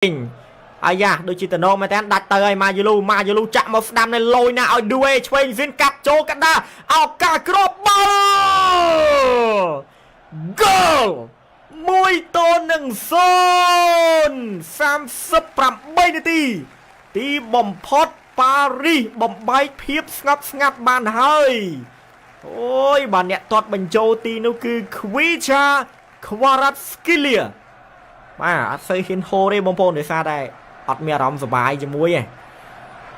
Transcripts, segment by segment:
អាយ៉ាដូចជាតណងមែនតើដាច់ទៅហើយម៉ាយូលូចាក់មកស្ដាំនៅលយណាឲ្យឌូអេឆ្វេងស៊ីនកាប់ចូលកណ្ដាឱកាសគ្រាប់បាល់ហ្គោល1-0 38នាទីទីបំផុតប៉ារីសបំបែកភាពស្ងប់ស្ងាត់បានហើយអូយបាទអ្នកទាត់បញ្ចូលទីនោះគឺ Kvicha Kvaratskhelia បាទអត់សូវហ៊ានហូរទេបងប្អូនដោយសារតែអត់មានអារម្មណ៍សុបាយជាមួយទេ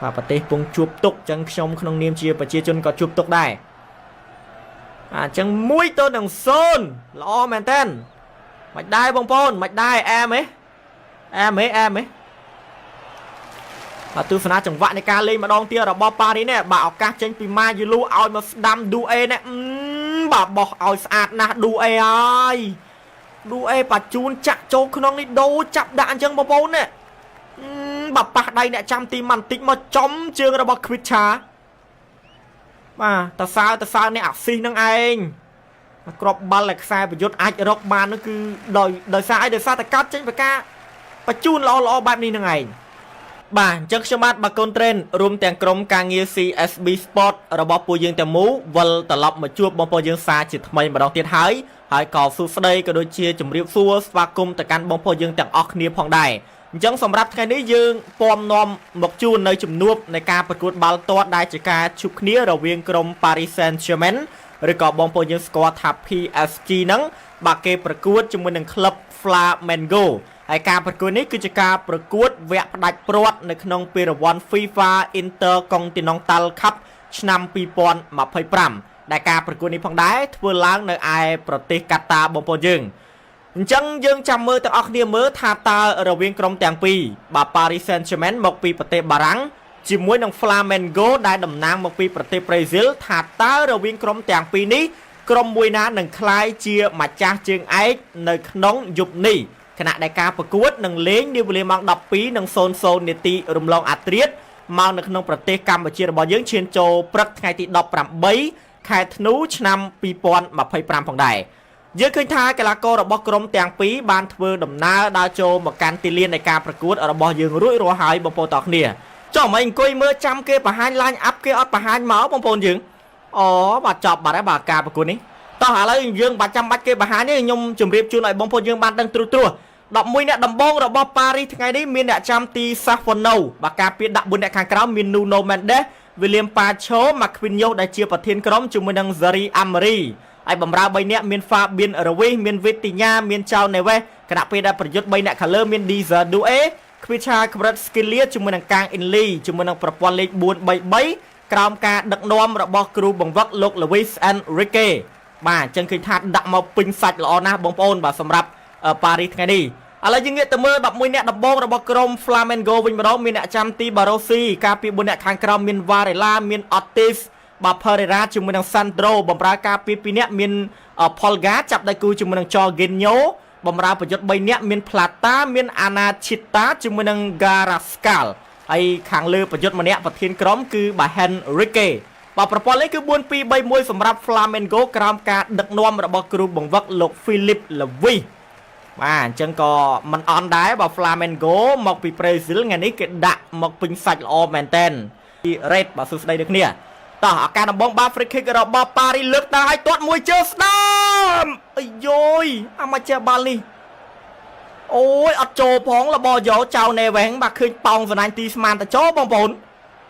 បាទប្រទេសពងជួបទុកចឹងខ្ញុំក្នុងនាមជាប្រជាជនក៏ជួបទុកដែរអញ្ចឹង1-0ល្អមែនតើមិនដែរបងប្អូនមិនដែរអែមហ៎បាទទស្សនាចង្វាក់នៃការលេងម្ដងទៀតរបស់ប៉ារីសនេះបាទឱកាសចេញពីម៉ាយូលូឲ្យមកស្ដាំឌូអេនេះបាទបោះឲ្យស្អាតណាស់ឌូអេហើយឌូអេបាជូនចាក់ចូលក្នុងនេះដូរចាប់ដាក់អញ្ចឹងបងប្អូននេះបាទប៉ះដៃអ្នកចាំទីម៉ាន់តិចមកចំជើងរបស់ Kvicha បាទតសើនេះអាស៊ីសនឹងឯងគ្រាប់បាល់ដែលខ្សែប្រយុទ្ធអាចរកបាននោះគឺដោយសារតែកាត់ចេញពីការបជូនល្អបែបនេះនឹងឯងបាទអញ្ចឹងខ្ញុំបាទបាកូនត្រេនរួមទាំងក្រុមការងារ CSB Sport របស់ពួកយើងទាំងមូលវិលត្រឡប់មកជួបបងប្អូនយើងសារជាថ្មីម្ដងទៀតហើយក៏សួស្ដីក៏ដូចជាជម្រាបសួរស្វាគមន៍ទៅកាន់បងប្អូនយើងទាំងអស់គ្នាផងដែរអញ្ចឹងសម្រាប់ថ្ងៃនេះយើងពំនាំមកជូននៅជំនួបនៃការប្រកួតបាល់ទាត់ដែលជាការជួបគ្នារវាងក្រុម Paris Saint-Germain ឬក៏បងប្អូនយើងស្គាល់ថា PSG ហ្នឹងបាទគេប្រកួតជាមួយនឹងក្លឹប Flamengo ហើយការប្រកួតនេះគឺជាការប្រកួតវគ្គផ្ដាច់ព្រាត់នៅក្នុងពានរង្វាន់ FIFA Intercontinental Cup ឆ្នាំ2025ដែលការប្រកួតនេះផងដែរធ្វើឡើងនៅឯប្រទេសកាតាបងប្អូនយើងអញ្ចឹងយើងចាំមើលទាំងអស់គ្នាមើលថាតើរវាងក្រុមទាំងពីរបាទ Paris Saint-Germain មកពីប្រទេសបារាំងជាមួយនឹង Flamengo ដែលតំណាងមកពីប្រទេសប្រេស៊ីលថាតើរវាងក្រុមទាំងពីរនេះក្រុមមួយណានឹងក្លាយជាម្ចាស់ជើងឯកនៅក្នុងយប់នេះខណៈដែលការប្រកួតនឹងលេងនាវេលាម៉ោង 12:00 នាទីរំលងអាត្រៀតមកនៅក្នុងប្រទេសកម្ពុជារបស់យើងឈានចូលព្រឹកថ្ងៃទី18ខែធ្នូឆ្នាំ2025ផងដែរយើងឃើញថាកីឡាកររបស់ក្រុមទាំងពីរបានធ្វើដំណើរដើរចូលមកកាន់ទីលាននៃការប្រកួតរបស់យើងរួចរាល់ហើយបងប្អូនទាំងគ្នាចុះមិនអង្គុយមើលចាំគេបង្ហាញ line up គេអត់បង្ហាញមកបងប្អូនយើងអូបាទចប់បាត់ហើយបាទការប្រកួតនេះតោះឥឡូវយើងបាច់ចាំបាច់គេបង្ហាញទេខ្ញុំជម្រាបជូនឲ្យបងប្អូនយើងបានដឹងត្រួស11អ្នកដំបងរបស់ប៉ារីសថ្ងៃនេះមានអ្នកចាំទី Safano បាទការពារដាក់4អ្នកខាងក្រោមមាន Nuno Mendes William Pacho Marquinhos ដែលជាប្រធានក្រុមជាមួយនឹង Zari Amri ហើយបំរើ3អ្នកមាន Fabian Ruiz មាន Vitinha មាន João Neves គណៈពេលដែលប្រយុទ្ធ3អ្នកខាងលើមាន Dizer Due Kvicha Kvaratskhelia ជាមួយនឹងកាង Inli ជាមួយនឹងប្រព័ន្ធលេខ433ក្រោមការដឹកនាំរបស់គ្រូបង្វឹកលោក Luis Enrique បាទអញ្ចឹងឃើញថាដាក់មកពេញសាច់ល្អណាស់បងប្អូនបាទសម្រាប់ប៉ារីសថ្ងៃនេះឥឡូវយើងងាកទៅមើល11អ្នកដំបងរបស់ក្រុម Flamengo វិញម្ដងមានអ្នកចាំទី Barrosi ការពារ4អ្នកខាងក្រោមមាន Varela មាន Ortiz បាទ Pereira ជាមួយនឹង Sandro បំរើការពារ2អ្នកមាន Polga ចាប់ដៃគូជាមួយនឹង Jorginho បំរើប្រយុទ្ធ3អ្នកមាន Plata មាន Anachita ជាមួយនឹង Garascal ហើយខាងលើប្រយុទ្ធម្នាក់ប្រធានក្រុមគឺបាទ Henrique បាទប្រព័ន្ធលេខគឺ4-2-3-1សម្រាប់ Flamengo ក្រោមការដឹកនាំរបស់គ្រូបង្វឹកលោក Philip Luis បាទអញ្ចឹងក៏មិនអន់ដែរបើ Flamengo មកពីប្រេស៊ីលថ្ងៃនេះគេដាក់មកពេញសាច់ល្អមែនតែនពី Red បាទសួស្ដីដូចគ្នាតោះឱកាសដំបងបាល់ free kick របស់ប៉ារីសលើកដើរឲ្យទាត់មួយជើស្ដាមអាយយអាមកចេះបាល់នេះអូយអត់ចូលផងរបស់យោចៅណេវែងបាទឃើញប៉ោងសណាញ់ទីស្មានតចូលបងប្អូន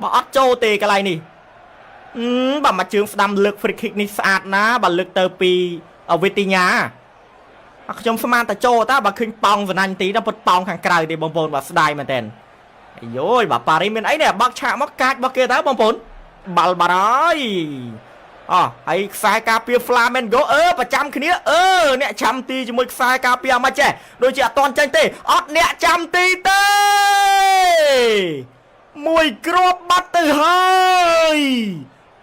បើអត់ចូលទេកន្លែងនេះបាទមកជើងស្ដាំលើក free kick នេះស្អាតណាស់បាទលើកទៅពី Vitinha ខ្ញុំស្មានតចូលតាបើឃើញប៉ោងសណាញ់ទីដល់ពុតប៉ោងខាងក្រៅទេបងប្អូនបាទស្ដាយមែនតើអាយយបាទប៉ារីសមានអីនេះបាក់ឆាកមកកាចរបស់គេតើបងប្អូនបាល់បាត់ហើយហើយខ្សែការពារ Flamengo ប្រចាំគ្នាអ្នកចាំទីជាមួយខ្សែការពារអាម៉េចចេះដូចជាអត់តន់ចាញ់ទេអត់អ្នកចាំទីទេមួយគ្រាប់បាត់ទៅហើយ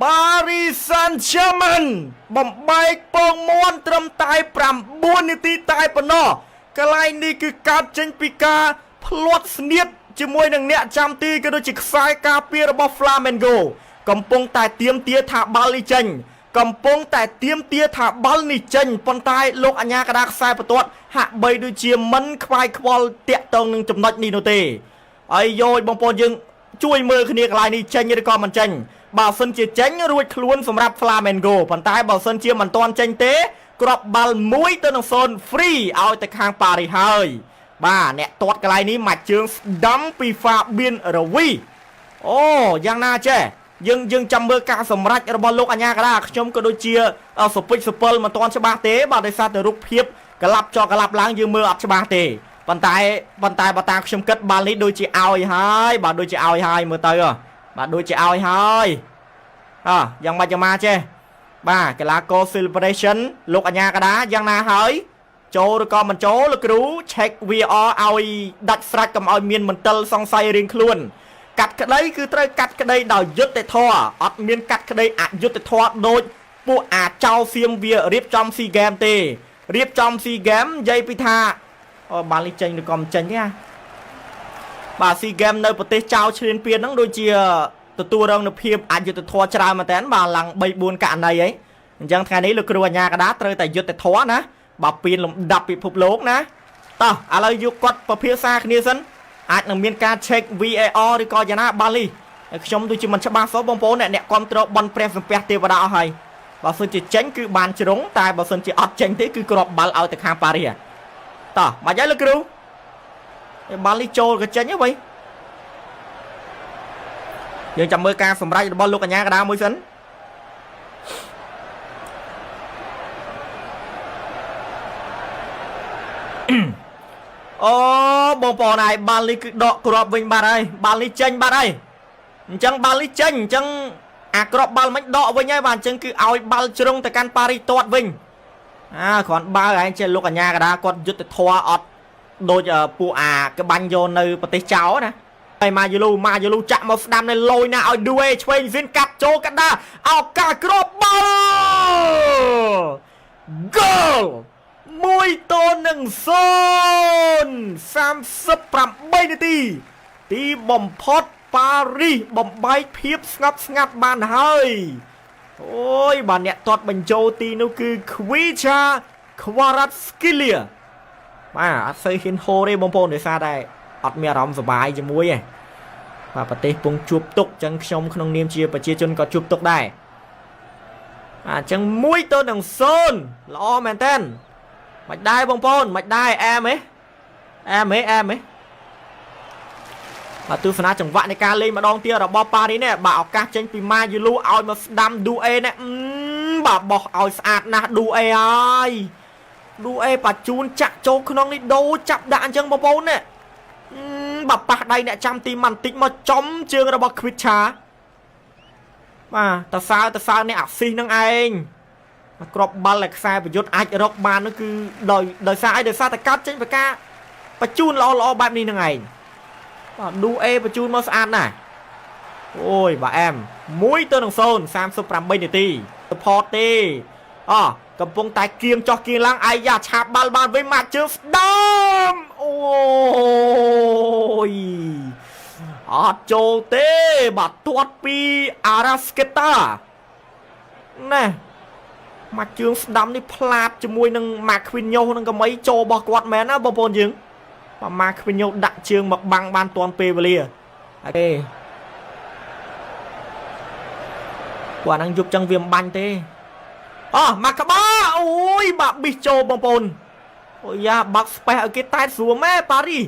Paris Saint-Germain បំបែកពងមាន់ត្រឹមតែ9នាទីតែប៉ុណ្ណោះកន្លែងនេះគឺកើតចេញពីការផ្លាត់ស្នៀតជាមួយនឹងអ្នកចាំទីក៏ដូចជាខ្សែការពាររបស់ Flamengo កំពុងតែទៀមទាថាបាល់នេះចេញ កំពុងតែទៀមទាថាបាល់នេះចេញប៉ុន្តែលោកអាញាកដាខ្សែបន្ទាត់ហាក់បីដូចជាមិនខ្វាយខ្វល់តាក់ទងនឹងចំណុចនេះនោះទេហើយយោបងប្អូនយើងជួយមើលគ្នាកន្លែងនេះចេញឬក៏មិនចេញបើសិនជាចេញរួចខ្លួនសម្រាប់ Flamengo ប៉ុន្តែបើសិនជាមិនទាន់ចេញទេគ្រាប់បាល់1-0 free ឲ្យទៅខាងប៉ារីសហើយបាទអ្នកទាត់កន្លែងនេះមកជើងស្ដាំពី Fabian Ruiz អូយ៉ាងណាចេះយើងចាំមើលការសម្រេចរបស់លោកអាញាកដាខ្ញុំក៏ដូចជាសពិចសពិលមិនទាន់ច្បាស់ទេបាទដោយសារតែរូបភាពកលាប់ចោកលាប់ឡើងយើងមើលអត់ច្បាស់ទេប៉ុន្តែបើតាមខ្ញុំគិតបាល់នេះដូចជាឲ្យហើយបាទដូចជាឲ្យហើយមើលទៅបាទដូចជាឲ្យហើយយ៉ាងម៉េចយ៉ាងម៉ាចេះបាទកីឡាករ celebration លោកអាញាកដាយ៉ាងណាហើយចូលឬក៏មិនចូលលោកគ្រូ check VR ឲ្យដាច់ស្រេចកុំឲ្យមានមន្ទិលសង្ស័យរៀងខ្លួនកាត់ក្តីគឺត្រូវកាត់ក្តីដោយយុត្តិធម៌អត់មានកាត់ក្តីអយុត្តិធម៌ដូចពួកអាចោសៀមវារៀបចំ SEA Games ទេរៀបចំ SEA Games និយាយពីថាបាល់នេះចេញឬក៏មិនចេញទេបាទ SEA Games នៅប្រទេសចៅឈ្លានពានហ្នឹងដូចជាទទួលរងនូវភាពអយុត្តិធម៌ច្រើនមែនតើបាទឡើង 3-4 ករណីអីអញ្ចឹងថ្ងៃនេះលោកគ្រូអាញាកដាត្រូវតែយុត្តិធម៌ណាបើពៀនលំដាប់ពិភពលោកណាតោះឥឡូវយកគាត់ប្រភាសាគ្នាសិនអាចនឹងមានការ check VAR ឬក៏យ៉ាងណាបាល់នេះខ្ញុំដូចជាមិនច្បាស់សោះបងប្អូនអ្នកគ្រប់គ្រងបនព្រះសំពះទេវតាអស់ហើយបើសិនជាចេញគឺបានជ្រុងតែបើសិនជាអត់ចេញទេគឺគ្រាប់បាល់ឲ្យទៅខាងប៉ារីសតោះមកហើយលោកគ្រូបាល់នេះចូលក៏ចេញហ៎វ៉ៃយើងចាំមើលការសម្រេចរបស់លោកអាញាកដាមួយសិនអូបងប្អូនហើយបាល់នេះគឺដកគ្រាប់វិញបាត់ហើយបាល់នេះចេញបាត់ហើយអញ្ចឹងបាល់នេះចេញអញ្ចឹងអាគ្រាប់បាល់មិនដកវិញហើយបាទអញ្ចឹងគឺឲ្យបាល់ជ្រុងទៅកាន់ប៉ារីសទាត់វិញគ្រាន់បើឯងចេះលោកអាញាកដាគាត់យុទ្ធធរអត់ដូចពួកក្បាញ់យកនៅប្រទេសចៅណាហើយម៉ាយូលូចាក់មកស្ដាំនៅលយណាឲ្យឌូអេឆ្វេងស៊ីនកាត់ចូលកណ្ដាលឱកាសគ្រាប់បាល់ Goal 1-0 38នាទីទីបំផុតប៉ារីសបំបែកភាពស្ងប់ស្ងាត់បានហើយអូយបាទអ្នកទាត់បញ្ចូលទីនោះគឺ Kvicha Kvaratskhelia បាទអត់សូវហ៊ានហូរទេបងប្អូនដោយសារតែអត់មានអារម្មណ៍សុបាយជាមួយទេបាទប្រទេសពងជួបទុកអញ្ចឹងខ្ញុំក្នុងនាមជាប្រជាជនក៏ជួបទុកដែរអញ្ចឹង1-0ល្អមែនតើមិនដែរបងប្អូនមិនដែរអែមហ៎បាទទស្សនាចង្វាក់នៃការលេងម្ដងទៀតរបស់ប៉ារីសនេះបាទឱកាសចេញពីម៉ាយូលូឲ្យមកស្ដាំឌូអេនេះបាទបោះឲ្យស្អាតណាស់ឌូអេហើយឌូអេបាជូនចាក់ចូលក្នុងនេះដូរចាប់ដាក់អញ្ចឹងបងប្អូននេះបាទប៉ះដៃអ្នកចាំទីម៉ាន់តិចមកចំជើងរបស់ Kvicha បាទតសើអ្នកអាស៊ីសនឹងឯងគ្រាប់បាល់ដែលខ្សែប្រយុទ្ធអាចរកបាននោះគឺដោយសារតែកាត់ចេញពីការបញ្ជូនល្អបែបនេះនឹងឯងបាទឌូអេបញ្ជូនមកស្អាតណាស់អូយបាទអែម1-0 38នាទី support ទេកំពុងតែគៀងចោះគៀងឡើងអាយ៉ាឆាបបាល់បានវិញមកជើងស្ដាំអូយអត់ចូលទេបាទទាត់ពី Arrascaeta ណែមកជើងស្ដាំនេះផ្លាតជាមួយនឹង Marquinhos នឹងកមីចូលរបស់គាត់មែនណាបងប្អូនយើងបាទ Marquinhos ដាក់ជើងមកបាំងបានទាន់ពេលវេលាអូខេគាត់នឹងយប់ចឹងវាមិនបាញ់ទេមកក្បាលអូយបាទប៊ីសចូលបងប្អូនអូយ៉ាបាក់ស្ពេសឲ្យគេតែស្រួលម៉ែប៉ារីស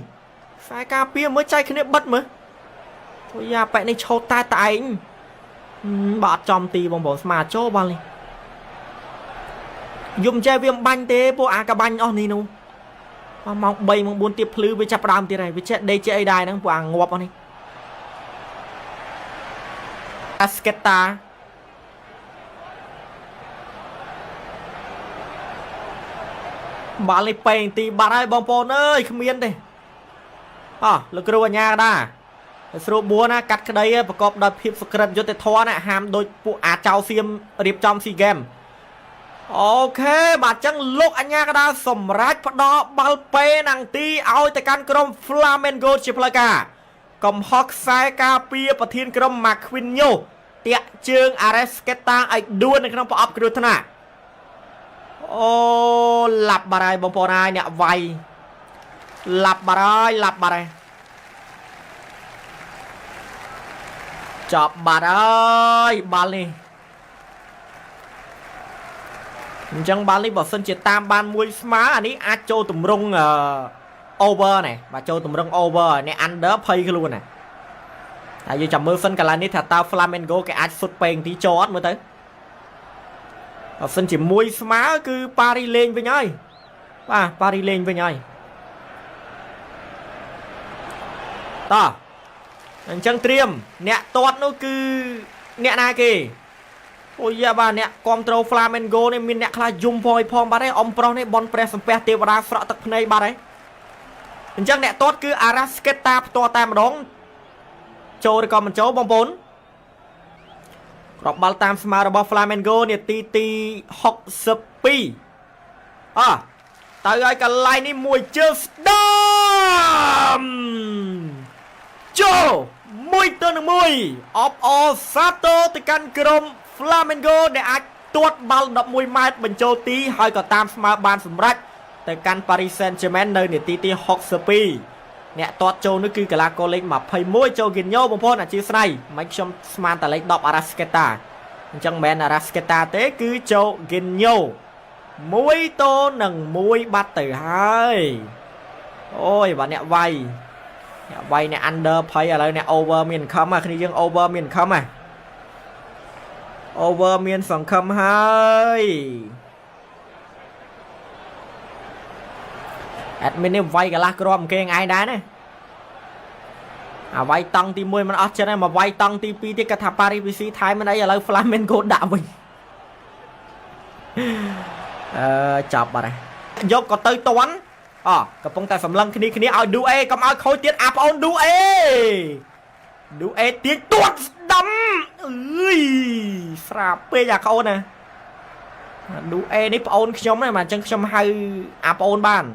ខ្សែការពារមើលចៃគ្នាបិទមើលអូយ៉ាប៉ែនេះឆោតតែឯងបាទអត់ចំទីបងប្អូនស្មាចូលបាល់នេះយំចេះវាមិនបាញ់ទេពួកអាកបាញ់អស់នេះនោះម៉ោង3ម៉ោង4ទៀតភ្លឺវាចាប់ដើមទៀតហើយវាចេះដេកចេះអីដែរហ្នឹងពួកអាងាប់អស់នេះ Arrascaeta បាល់នេះពេងទីបាត់ហើយបងប្អូនអើយគ្មានទេលោកគ្រូអាញាកដាស្រួលបួនណាកាត់ក្តីប្រកបដោយភាពសុក្រិតយុត្តិធម៌ណាហាមដូចពួកអាចោសៀមរៀបចំ SEA Games អូខេបាទចឹងលោកអាញាកដាសម្រាប់ផ្ដល់បាល់ពេណាំងទីឲ្យទៅកាន់ក្រុម Flamengo ជាផ្លូវការកំហុសខ្សែការពារប្រធានក្រុម Marquinhos តាក់ជើង Arrascaeta ឲ្យដួលនៅក្នុងប្រអប់គ្រោះថ្នាក់អូឡាប់បាត់ហើយបងប្អូនហើយអ្នកវាយឡាប់បាត់ហើយចប់បាត់ហើយបាល់នេះអញ្ចឹងបាល់នេះបើសិនជាតាមបានមួយស្មើអានេះអាចចូលទម្រង់over ណែបាទចូលទម្រង់ over អ្នក under ភ័យខ្លួនណាហើយយើងចាំមើលសិនកន្លែងនេះថាតើ Flamengo គេអាចសុទ្ធពេងទីចអត់មើលទៅបើសិនជាមួយស្មើគឺប៉ារីលេងវិញហើយបាទប៉ារីលេងវិញហើយតោះអញ្ចឹងត្រៀមអ្នកតាត់នោះគឺអ្នកណាគេអូយ៉ាបាទអ្នកគ្រប់ត្រូល Flamengo នេះមានអ្នកខ្លះយំផងបាត់ហើយអ៊ំប្រុសនេះបនព្រះសំពះទេវតាស្រក់ទឹកភ្នែកបាត់ហើយអញ្ចឹងអ្នកតាត់គឺ Arrascaeta ផ្ទាល់តែម្ដងចូលឬក៏មិនចូលបងប្អូនគ្រាប់បាល់តាមស្មាររបស់ Flamengo នាទីទី62ទៅឲ្យកន្លែងនេះមួយជើងស្ដាំចូល1-1 អបអសាតូទៅកាន់ក្រុម Flamengo ដែលអាចទាត់បាល់11ម៉ែត្របញ្ចូលទីហើយក៏តាមស្មើបានសម្រេចទៅកាន់ Paris Saint-Germain នៅនាទីទី62អ្នកទាត់ចូលនេះគឺកីឡាករលេខ21ចូល Ginyo បងប្អូនអធិស្ឋានមិនខ្ញុំស្មានតែលេខ10 Arrascaeta អញ្ចឹងមិនមែន Arrascaeta ទេគឺចូល Ginyo 1-1 បាត់ទៅហើយអូយបាទអ្នកវាយអ្នក under ភ័យឥឡូវអ្នក over មានសង្ឃឹមហ่ะគ្នាយើង over មានសង្ឃឹមហ่ะ over មានសង្ឃឹមហើយ admin នេះវាយកន្លះគ្រាប់គេឯងដែរណាអាវាយតង់ទី1មិនអស់ចិត្តទេមកវាយតង់ទី2ទៀតគាត់ថា Paris VC ថៃមិនអីឥឡូវ Flamengo ដាក់វិញចាប់បាត់ហើយយកក៏ទៅតន់កំពុងតែសម្លឹងគ្នាឲ្យ Due កុំឲ្យខូចទៀតអាប្អូន Due ទៀតទាត់ស្ដាំអើយស្រាបពេកអាប្អូនណា Due នេះប្អូនខ្ញុំណាបាទអញ្ចឹងខ្ញុំហៅអាប្អូនបាន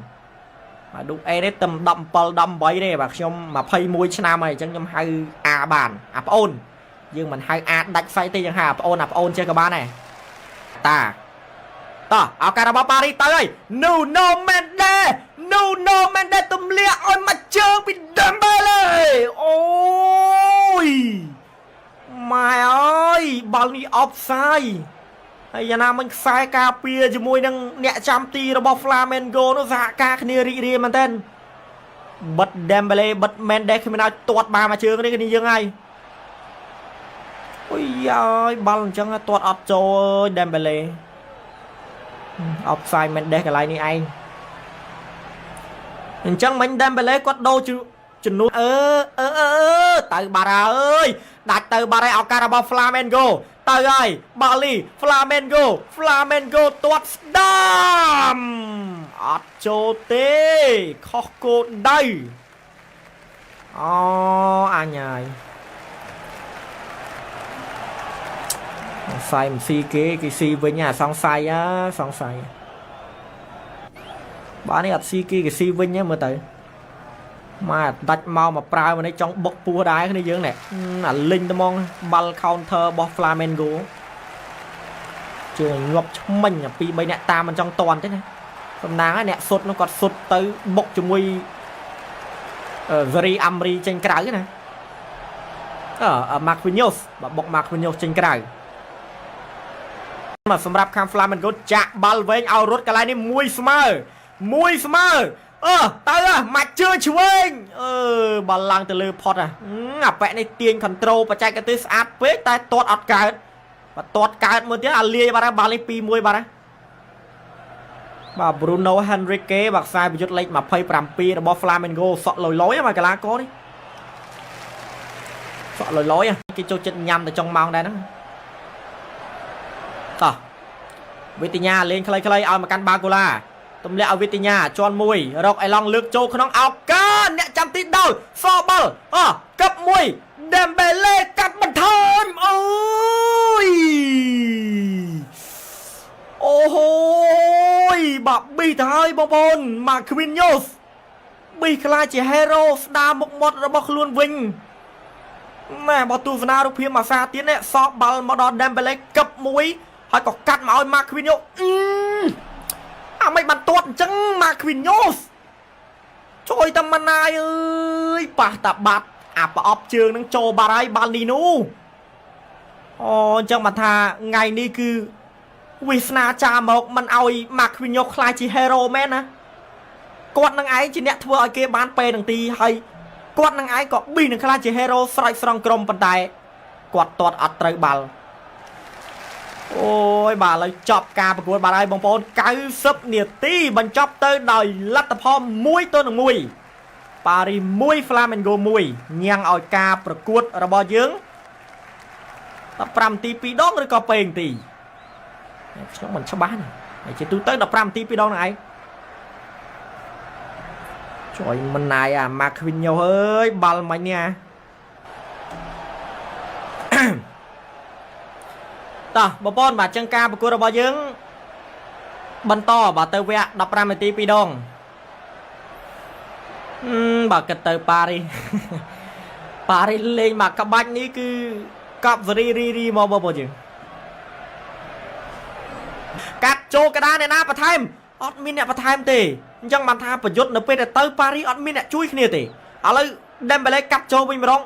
Due នេះតែ17 18ទេបាទខ្ញុំ21ឆ្នាំហើយអញ្ចឹងខ្ញុំហៅអាបានអាប្អូនយើងមិនហៅអាដាច់ខ្សែទេយើងហៅអាប្អូនចេះក៏បានដែរតាតោះឱកាសរបស់ប៉ារីទៅហើយ Nuno Mendes ទម្លាក់ឲ្យមកជើងពី Dembele អូយម៉ែអើយបាល់នេះ offside ហើយយ៉ាងណាមិញខ្សែការពារជាមួយនឹងអ្នកចាំទីរបស់ Flamengo នោះសហការគ្នារីករាយមែនទែនបិទ Dembele បិទ Mendes គ្មានឲ្យទាត់បានមកជើងនេះគ្នាយើងហើយអូយអើយបាល់អញ្ចឹងទាត់អត់ចូលអើយ Dembele offside Mendes កន្លែងនេះឯងអញ្ចឹងមិញ Dembele គាត់ដូរជំនួសទៅបាត់ហើយដាច់ទៅបាត់ហើយឱកាសរបស់ Flamengo ទៅហើយបាល់នេះ Flamengo ទាត់ស្ដាំអត់ចូលទេខុសគោលដៅអូអញហើយសង្ស័យមិនស៊ីគេស៊ីវិញសង្ស័យបាទនេះអត់ស៊ីគេស៊ីវិញមើលទៅមកដាច់មកប្រើមកនេះចង់បុកពោះដែរគ្នាយើងនេះអាលិញត្មងបាល់ counter របស់ Flamengo ជើងញាប់ឆ្មិញ2 3អ្នកតាមមិនចង់តន់ទេណាសំណាងហើយអ្នកសុតនោះគាត់សុតទៅបុកជាមួយZari Amri ចេញក្រៅណាMarquinhos បើបុក Marquinhos ចេញក្រៅសម្រាប់ខាង Flamengo ចាក់បាល់វែងឲ្យរត់កន្លែងនេះមួយស្មើទៅមកជើងឆ្វេងបាល់ឡើងទៅលើផុតអាប៉ែនេះទាញ control បច្ចេកទេសស្អាតពេកតែទាត់អត់កើតបើទាត់កើតមួយទៀតអាលាយបាត់ហើយបាល់នេះ 2-1 បាត់ហើយបាទ Bruno Henrique បាក់ខ្សែប្រយុទ្ធលេខ27របស់ Flamengo សក់លយមកកីឡាករនេះសក់លយគេចូលចិត្តញ៉ាំទៅចុងម៉ោងដែរហ្នឹងតោះវិទ្យាលេងខ្លីៗឲ្យមកកាន់បាកូឡាទម្លាក់ឲ្យវិទ្យាជាន់មួយរកអេឡង់លើកចូលក្នុងឱកាសអ្នកចាំទីដល់សបាល់កឹបមួយ Dembele កាត់បន្ថែមអូហូយបាក់ប៊ីទៅហើយបងប្អូន Marquinhos ប៊ីខ្លាចជា hero ស្ដារមុខមាត់របស់ខ្លួនវិញ ណែបើទូសនារូបភាពអាសាទៀតនេះសបបាល់មកដល់ Dembele កឹបមួយហើយក៏កាត់មកឲ្យ Marquinhos អាមិនបានទាត់អញ្ចឹង Marquinhos ជួយតែម៉ាណាយអើយប៉ះតាបាត់អាប្រអប់ជើងនឹងចូលបាត់ហើយបាល់នេះនោះអូអញ្ចឹងមកថាថ្ងៃនេះគឺវាសនាចាមកមិនឲ្យ Marquinhos ខ្លាចជា hero មែនណាគាត់នឹងឯងជាអ្នកធ្វើឲ្យគេបានពេលនឹងទីហើយគាត់នឹងឯងក៏ប៊ីនឹងខ្លាចជា hero ស្រេចស្រង់ក្រុមប៉ុន្តែគាត់ទាត់អត់ត្រូវបាល់អូយបាទឥឡូវចប់ការប្រកួតបាទហើយបងប្អូន90នាទីបញ្ចប់ទៅដោយលទ្ធផល1-1 ប៉ារី1 Flamengo 1ញ៉ាំងឲ្យការប្រកួតរបស់យើង15នាទី2ដងឬក៏2នាទីខ្ញុំមិនច្បាស់ណាហើយជាទូទៅ15នាទី2ដងហ្នឹងឯងជួយមិនណាយអា Marquinhos អើយបាល់មិញនេះតោះបងប្អូនបាទចឹងការប្រកួតរបស់យើងបន្តបាទទៅវគ្គ15នាទី2ដងបាទគិតទៅប៉ារីលេងមកក្បាច់នេះគឺកប់សេរីមកបងប្អូនយើងកាត់ចូលកដាអ្នកណាបន្ថែមអត់មានអ្នកបន្ថែមទេអញ្ចឹងបានថាប្រយុទ្ធនៅពេលដែលទៅប៉ារីអត់មានអ្នកជួយគ្នាទេឥឡូវ Dembele កាត់ចូលវិញម្ដង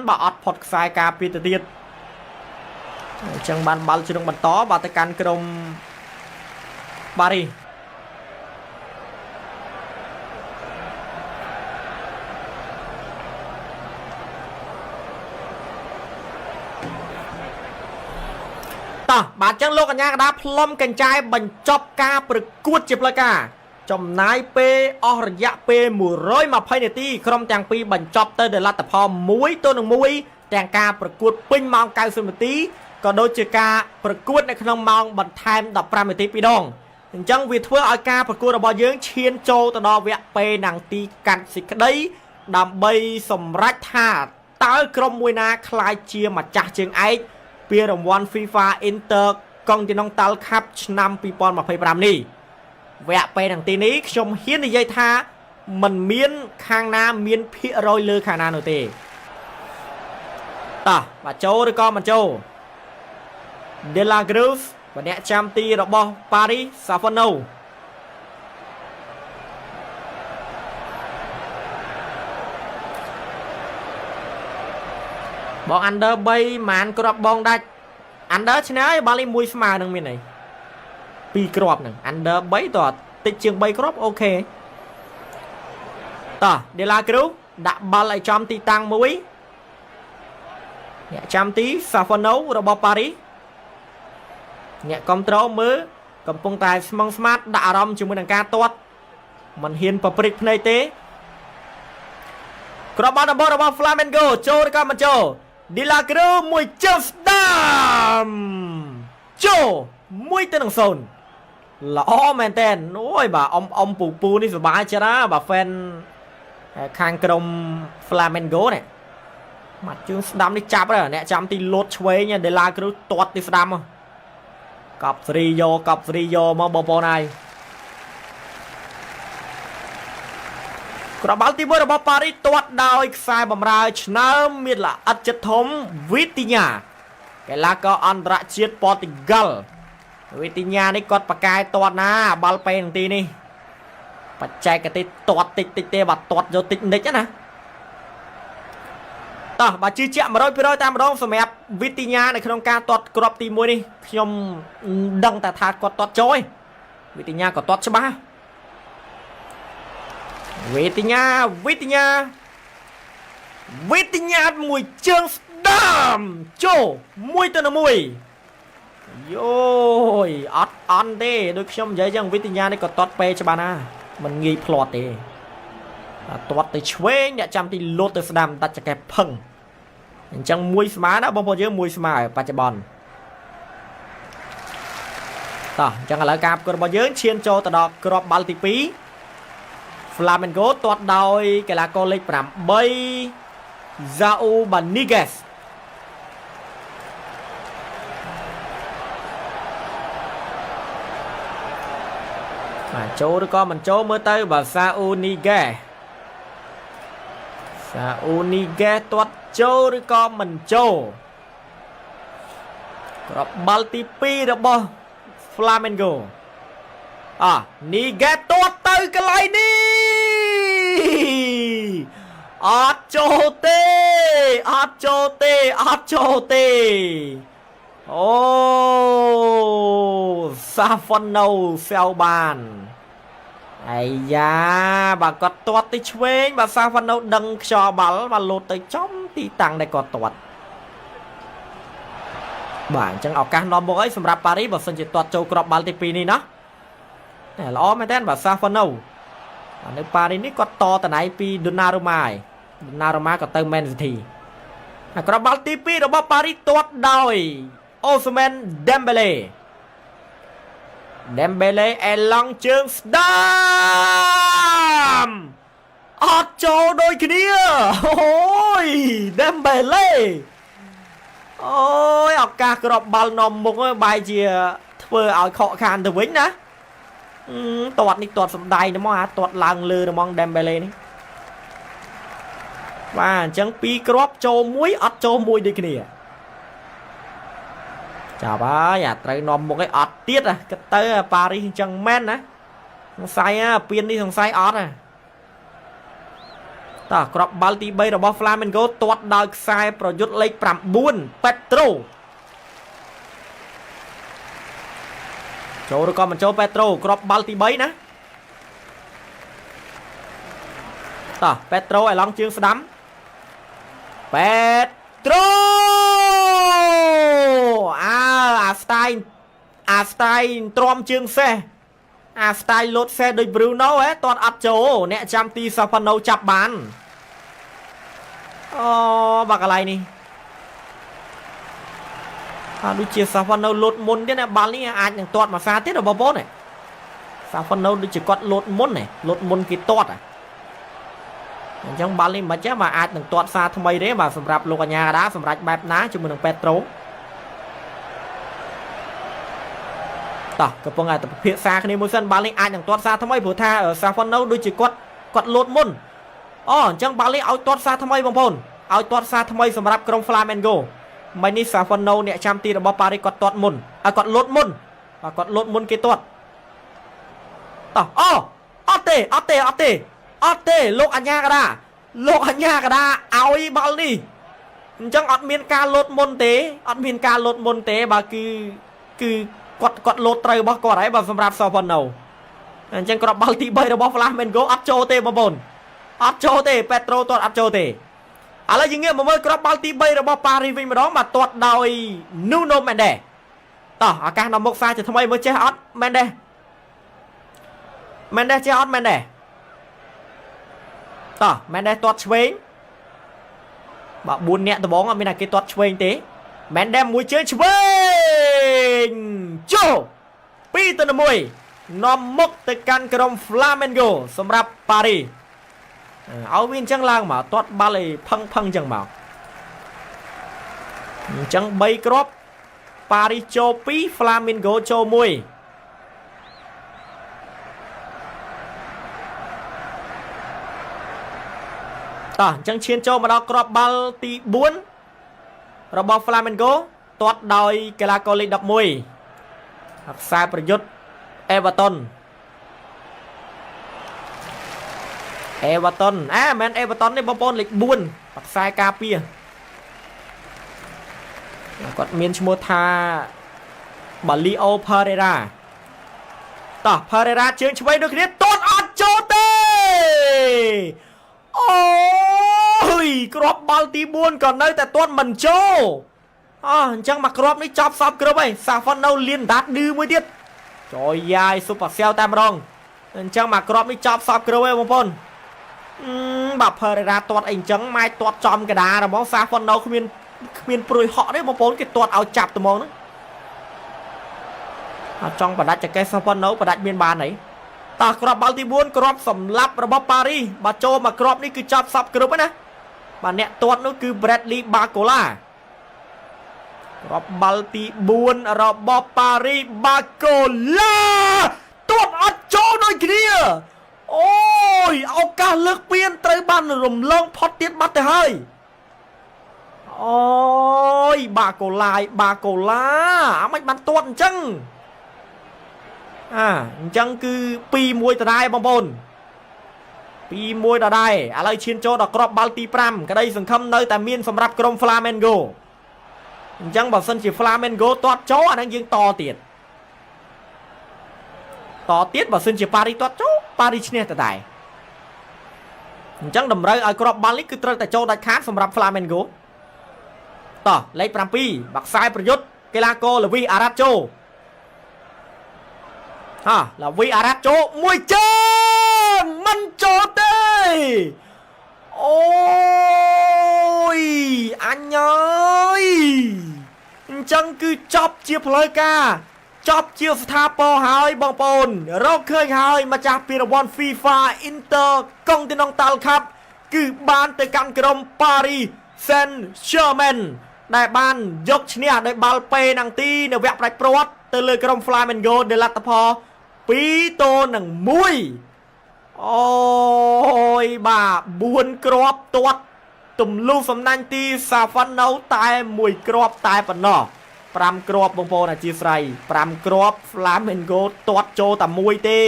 បាទអត់ផុតខ្សែការពារទៅទៀតអញ្ចឹងបានបាល់ជ្រុងបន្តបាទទៅកាន់ក្រុមប៉ារីតោះបាទចឹងលោកកញ្ញាកដាផ្លុំកញ្ចាយបញ្ចប់ការប្រកួតជាផ្លូវការចំណាយពេលអស់រយៈពេល120នាទីក្រុមទាំងពីរបញ្ចប់ទៅដោយលទ្ធផល1-1ទាំងការប្រកួតពេញម៉ោង90នាទីក៏ដូចជាការប្រកួតនៅក្នុងម៉ោងបន្ថែម15នាទី2ដងអញ្ចឹងវាធ្វើឲ្យការប្រកួតរបស់យើងឈានចូលទៅដល់វគ្គពេលណាំងទីកាត់សេចក្តីដើម្បីសម្រេចថាតើក្រុមមួយណាក្លាយជាម្ចាស់ជើងឯកពានរង្វាន់ FIFA Intercontinental Cup ឆ្នាំ2025នេះវគ្គពេលទាំងទីនេះខ្ញុំហ៊ាននិយាយថាมันមានខាងណាមានភាគរយលើខាងណានោះទេតោះបាទចូលឬក៏មិនចូល De La Cruz ម្នាក់ចាំទីរបស់ Paris Savano បង under 3ម៉ានគ្រាប់បងដាច់ under ឆ្នើបាល់នេះមួយស្មើនឹងមានអី2គ្រាប់ហ្នឹង under 3តើតិចជាង3គ្រាប់អូខេតោះ De La Cruz ដាក់បាល់ឲ្យចំទីតាំងមួយអ្នកចាំទី Savano របស់ Paris អ្នកគ្រប់ត្រូលមើលកំពុងតែស្មងស្មាតដាក់អារម្មណ៍ជាមួយនឹងការទាត់មិនហ៊ានប្រព្រឹត្តភ្នែកទេគ្រាប់បាល់របស់ Flamengo ចូលឬក៏មិនចូល De La Cruz មួយជើងស្ដាំចូល1-0ល្អមែនតើអូយបាទអ៊ំពូនេះសប្បាយច្រើនណាបាទ fan ខាងក្រុម Flamengo នេះមកជើងស្ដាំនេះចាប់ហើយអ្នកចាំទីលោតឆ្វេង De La Cruz ទាត់ទីស្ដាំកប់ស្រីយកមកបងប្អូនហើយគ្រាប់បាល់ទី1របស់ប៉ារីសទាត់ដោយខ្សែបម្រើឆ្នើមមានល្អិតចិត្តធំវីទីញ៉ាកីឡាករអន្តរជាតិប៉ូទុយហ្គាល់វីទីញ៉ានេះគាត់ប៉ាកែទាត់ណាបាល់ពេលនាទីនេះបច្ចេកទេសទាត់តិចទេបាទទាត់យកតិចនិចណាតោះបើជឿជាក់ 100% តែម្ដងសម្រាប់វីទីញ៉ានៅក្នុងការទាត់គ្រាប់ទី1នេះខ្ញុំដឹងតែថាគាត់ទាត់ចូលវីទីញ៉ាក៏ទាត់ច្បាស់វីទីញ៉ាមួយជើងស្ដាំចូល1-1យោយអត់អន់ទេដូចខ្ញុំនិយាយចឹងវីទីញ៉ានេះក៏ទាត់ពេច្បាស់ណាមិនងាយផ្លាត់ទេទាត់ទៅឆ្វេងអ្នកចាំទីលោតទៅស្ដាំដាច់ចកេះផឹងអញ្ចឹងមួយស្មើណាបងប្អូនយើងមួយស្មើបច្ចុប្បន្នតោះអញ្ចឹងឥឡូវការប្រកួតរបស់យើងឈានចូលទៅដល់គ្រាប់បាល់ទី2 Flamengo ទាត់ដោយកីឡាករលេខ8 Zao Banigues បាទចូលឬក៏មិនចូលមើលទៅបាទ Zao Banigues សាអូនីហ្គេទាត់ចូលឬក៏មិនចូលក្របបាល់ទី2របស់ Flamengo នីហ្គេទាត់ទៅកន្លែងនេះអត់ចូលទេអូសាហ្វាណូសាវបានអាយ៉ាបើគាត់ទាត់ទៅឆ្វេងបើសាហ្វាណូដឹងខ្យល់បាល់បើលោតទៅចំទីតាំងដែលគាត់ទាត់បាទអញ្ចឹងឱកាសនាំមកអីសម្រាប់ប៉ារីបើសិនជាទាត់ចូលក្របបាល់ទី2នេះណាតែល្អមែនតើបើសាហ្វាណូនៅប៉ារីនេះគាត់តតណៃពីដូណារ៉ូម៉ាក៏ទៅមែនស៊ីធីក្របបាល់ទី2របស់ប៉ារីទាត់ដោយអូសមែនដេមបេលេអេឡង់ជើងស្ដាមអត់ចូលដូចគ្នាអូយដេមបេលេអូយឱកាសក្របបាល់នាំមុខបាយជាធ្វើឲ្យខកខានទៅវិញណាទាត់នេះទាត់សំដៃហ្មងទាត់ឡើងលើហ្មងដេមបេលេនេះបាទអញ្ចឹង2គ្រាប់ចូល1អត់ចូល1ដូចគ្នាចាប់ហើយត្រូវនាំមុខឲ្យអត់ទៀតគិតទៅប៉ារីសអញ្ចឹងមែនណាសង្ស័យពៀននេះសង្ស័យអត់តោះក្របបាល់ទី3របស់ Flamengo ទាត់ដោយខ្សែប្រយុទ្ធលេខ9 Pedro ចូលឬក៏មិនចូល Pedro ក្របបាល់ទី3ណាតោះ Pedro ឲ្យឡងជើងស្ដាំ Pedro អាស្ទាយទ្រាំជើងសេះអាស្ទាយលោតសេះដូច Bruno ទាត់អត់ចូលអ្នកចាំទី Safano ចាប់បានអូបាក់កន្លែងនេះដូចជា Safano លោតមុនទៀតណាបាល់នេះអាចនឹងទាត់មួយសារទៀតបងប្អូន Safano ដូចជាគាត់លោតមុនគេទាត់អញ្ចឹងបាល់នេះមិនចេះមកអាចនឹងទាត់សារថ្មីទេបាទសម្រាប់លោកអញ្ញាកដាសម្រាប់បែបណាជាមួយនឹង Pedro តោះកំពុងតែពិភាក្សាគ្នាមួយសិនបាល់នេះអាចនឹងទាត់សារថ្មីព្រោះថា Safano ដូចជាគាត់លោតមុនអញ្ចឹងបាល់នេះឲ្យទាត់សារថ្មីបងប្អូនឲ្យទាត់សារថ្មីសម្រាប់ក្រុម Flamengo មិននេះ Safano អ្នកចាំទីរបស់ Paris គាត់ទាត់មុនគាត់លោតមុនបាទគាត់លោតមុនគេទាត់តោះអត់ទេលោកអញ្ញាកដាឲ្យបាល់នេះអញ្ចឹងអត់មានការលោតមុនទេបើគឺគាត់លោតត្រូវរបស់គាត់ហើយបើសម្រាប់ Safano អញ្ចឹងក្របបាល់ទី3របស់ Flamengo អត់ចូលទេបងប្អូនអត់ចូលទេ Pedro ទាត់អត់ចូលទេឥឡូវយើងងាកមកមើលក្របបាល់ទី3របស់ Paris វិញម្ដងបាទទាត់ដោយ Nuno Mendes តោះឱកាសនាំមុខសារជាថ្មីមើលចេះអត់ Mendes ចេះអត់ Mendes តោះ Mendes ទាត់ឆ្វេងបាទ4នាក់ដំបងអត់មានតែគេទាត់ឆ្វេងទេ Mendes មួយជើងឆ្វេងចូល2-1នាំមុខទៅកាន់ក្រុម Flamengo សម្រាប់ Paris ឲ្យវាអញ្ចឹងឡើងមកទាត់បាល់ឲ្យផឹងអញ្ចឹងមកអញ្ចឹង3គ្រាប់ Paris ចូល2 Flamengo ចូល1តោះអញ្ចឹងឈានចូលមកដល់គ្រាប់បាល់ទី4របស់ Flamengo ទាត់ដោយកីឡាករលេខ11ខ្សែប្រយុទ្ធ Everton មែន Everton នេះបងប្អូនលេខ4ខ្សែការពារគាត់មានឈ្មោះថា Balio Pereira តោះ Pereira ជើងឆ្វេងដូចគ្នាទាត់អត់ចូលទេអូយគ្រាប់បាល់ទី4ក៏នៅតែទាត់មិនចូលអញ្ចឹងមកគ្រាប់នេះចប់សពគ្រប់ហើយ Safano លៀនដាត់ឌឺមួយទៀតចយយាយ Super Cell តែម្ដងអញ្ចឹងមកគ្រាប់នេះចប់សពគ្រប់ហើយបងប្អូនបាទ Pereira ទាត់អីអញ្ចឹងម៉ែទាត់ចំកដារបស់ Safano គ្មានព្រួយហក់ទេបងប្អូនគេទាត់ឲ្យចាប់ត្មងហ្នឹងអត់ចង់បដាច់ចកេះ Safano បដាច់មានបានអីតោះគ្រាប់បាល់ទី4គ្រាប់សម្លាប់របស់ Paris បើចូលមកគ្រាប់នេះគឺចប់សពគ្រប់ហើយណាបាទអ្នកទាត់នោះគឺ Bradley Barcola គ្រាប់បាល់ទី4របស់ Paris Barcola ទាត់អត់ចូលដូចគ្នា អូយឱកាសលើកពៀនត្រូវបានរំលងផុតទៀតបាត់ទៅហើយអូយបាកូឡាអាមិនបានទាត់អញ្ចឹងអញ្ចឹងគឺ 2-1 ដដែលបងប្អូន 2-1 ដដែលឥឡូវឈានចូលដល់គ្រាប់បាល់ទី 5 ក្តីសង្ឃឹមនៅតែមានសម្រាប់ក្រុម Flamengo អញ្ចឹងបើសិនជា Flamengo ទាត់ចូលអាហ្នឹងយើងតទៀតបើសិនជាប៉ារីទាត់ចូលប៉ារីឈ្នះដដែលអញ្ចឹងតម្រូវឲ្យគ្រាប់បាល់នេះគឺត្រូវតែចូលដាច់ខាតសម្រាប់ Flamengo តោះលេខ 7 បាក់ខ្សែប្រយុទ្ធកីឡាករលវីអារ៉ាត់ជូលវីអារ៉ាត់ជូមួយជើងមិនចូលទេអូយអញអើយអញ្ចឹងគឺចប់ជាផ្លូវការចប់ជាស្ថាពរហើយបងប្អូនរកឃើញហើយម្ចាស់ពានរង្វាន់ FIFA Intercontinental Cup គឺបានទៅកាន់ក្រុម Paris Saint-Germain ដែលបានយកឈ្នះដោយបាល់ពេណាំងទីនៅវគ្គផ្ដាច់ព្រាត់ទៅលើក្រុម Flamengo ដែលលទ្ធផល2-1អូយបាទ4គ្រាប់ទាត់ទម្លុះសំណាញ់ទីសាហ្វាណូតែ1គ្រាប់តែប៉ុណ្ណោះ5គ្រាប់បងប្អូនអធិស្ឋាន5គ្រាប់ Flamengo ទាត់ចូលតែមួយទេ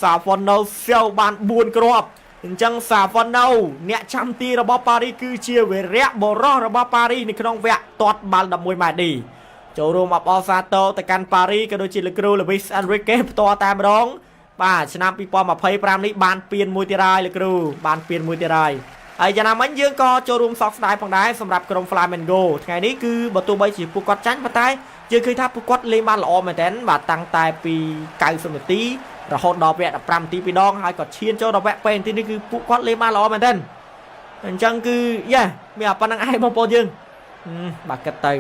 សាហ្វាណូស្រូវបាន4គ្រាប់អញ្ចឹងសាហ្វាណូអ្នកចាំទីរបស់ប៉ារីសគឺជាវីរៈបរោះរបស់ប៉ារីសនៅក្នុងវគ្គទាត់បាល់11ម៉ែត្រនេះចូលរួមអបអរសាទរទៅកាន់ប៉ារីសក៏ដូចជាលោកគ្រូ Luis Enrique ផ្ទាល់តែម្ដងបាទឆ្នាំ2025នេះបានពៀនមួយទៀតហើយលោកគ្រូបានពៀនមួយទៀតហើយហើយយ៉ាងណាមិញយើងក៏ចូលរួមសោកស្ដាយផងដែរសម្រាប់ក្រុម Flamengo ថ្ងៃនេះគឺបើទោះបីជាពួកគាត់ចាញ់ប៉ុន្តែយើងឃើញថាពួកគាត់លេងបានល្អមែនទែនបាទតាំងតែពី90នាទីរហូតដល់វគ្គ15នាទីពីរដងហើយក៏ឈានចូលដល់វគ្គពេលនាទីនេះគឺពួកគាត់លេងបានល្អមែនទែនអញ្ចឹងគឺមានប៉ុណ្្នឹងឯងបងប្អូនយើងបាទគិតទៅ